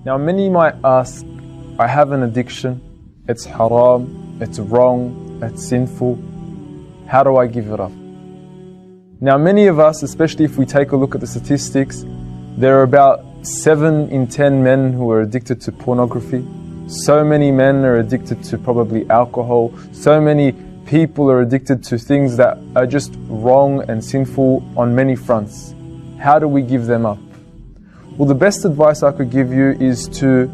Now many might ask, I have an addiction, it's haram, it's wrong, it's sinful, how do I give it up? Now many of us, especially if we take a look at the statistics, there are about 7 in 10 men who are addicted to pornography. So many men are addicted to probably alcohol. So many people are addicted to things that are just wrong and sinful on many fronts. How do we give them up? Well, the best advice I could give you is to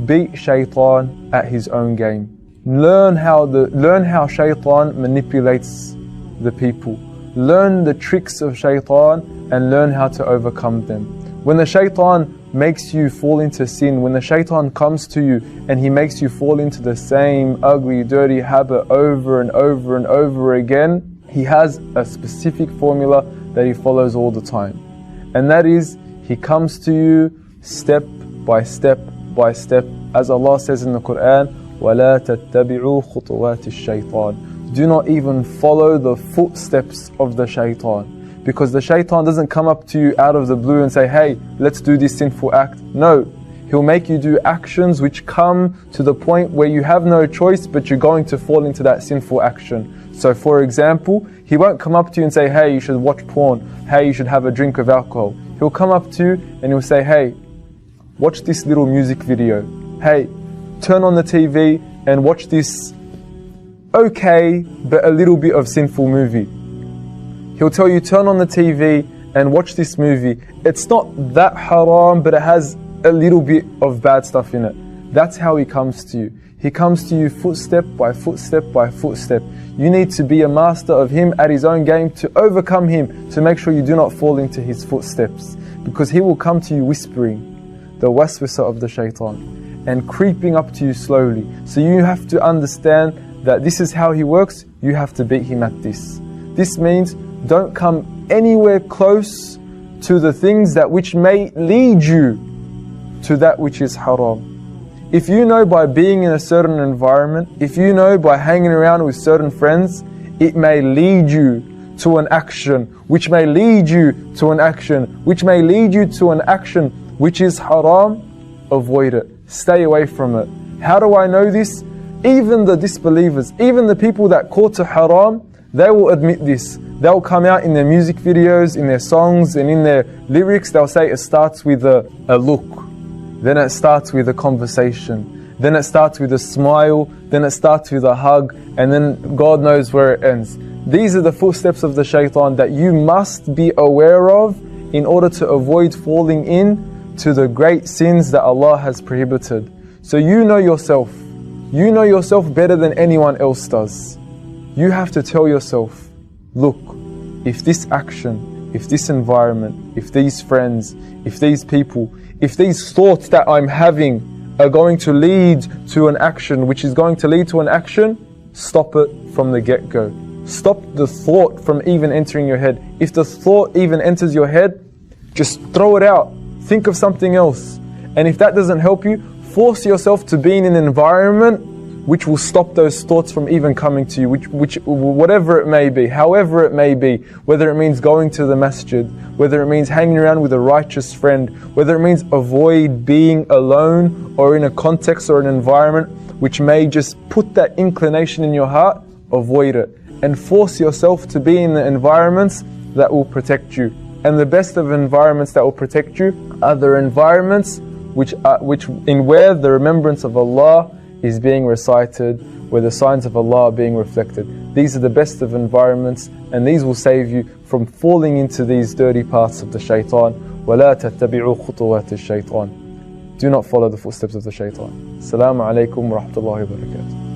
beat shaitan at his own game. Learn how shaitan manipulates the people. Learn the tricks of shaitan and learn how to overcome them. When the shaitan makes you fall into sin, when the shaitan comes to you and he makes you fall into the same ugly, dirty habit over and over and over again, he has a specific formula that he follows all the time. And that is, he comes to you step by step by step. As Allah says in the Quran, وَلَا تَتَّبِعُوا خُطُوَاتِ الشَّيْطَانِ. Do not even follow the footsteps of the shaitan. Because the shaitan doesn't come up to you out of the blue and say, hey, let's do this sinful act. No, he'll make you do actions which come to the point where you have no choice, but you're going to fall into that sinful action. So for example, he won't come up to you and say, hey, you should watch porn. Hey, you should have a drink of alcohol. He'll come up to you and he'll say, hey, watch this little music video. Hey, turn on the TV and watch this okay, but a little bit of sinful movie. He'll tell you, turn on the TV and watch this movie. It's not that haram, but it has a little bit of bad stuff in it. That's how he comes to you. He comes to you footstep by footstep by footstep. You need to be a master of him at his own game to overcome him, to make sure you do not fall into his footsteps. Because he will come to you whispering, the waswasa of the shaitan, and creeping up to you slowly. So you have to understand that this is how he works. You have to beat him at this. This means don't come anywhere close to the things that which may lead you to that which is haram. If you know by being in a certain environment, if you know by hanging around with certain friends, it may lead you to an action, which may lead you to an action, which may lead you to an action which is haram, avoid it. Stay away from it. How do I know this? Even the disbelievers, even the people that caught to haram, they will admit this. They'll come out in their music videos, in their songs, and in their lyrics, they'll say it starts with a look, then it starts with a conversation, then it starts with a smile, then it starts with a hug, and then God knows where it ends. These are the footsteps of the shaitan that you must be aware of in order to avoid falling in to the great sins that Allah has prohibited. So you know yourself. You know yourself better than anyone else does. You have to tell yourself, look, if this action, if this environment, if these friends, if these people, if these thoughts that I'm having are going to lead to an action which is going to lead to an action, stop it from the get-go. Stop the thought from even entering your head. If the thought even enters your head, just throw it out. Think of something else. And if that doesn't help you, force yourself to be in an environment which will stop those thoughts from even coming to you, which whatever it may be, however it may be, whether it means going to the masjid, whether it means hanging around with a righteous friend, whether it means avoid being alone or in a context or an environment which may just put that inclination in your heart, avoid it. And force yourself to be in the environments that will protect you. And the best of environments that will protect you are the environments which in where the remembrance of Allah is being recited, where the signs of Allah are being reflected. These are the best of environments, and these will save you from falling into these dirty paths of the shaitan. وَلَا تَتَّبِعُوا خُطُوَاتِ الشَّيْطَانِ. Do not follow the footsteps of the shaitan. Assalamu alaikum wa rahmatullahi wa barakatuh.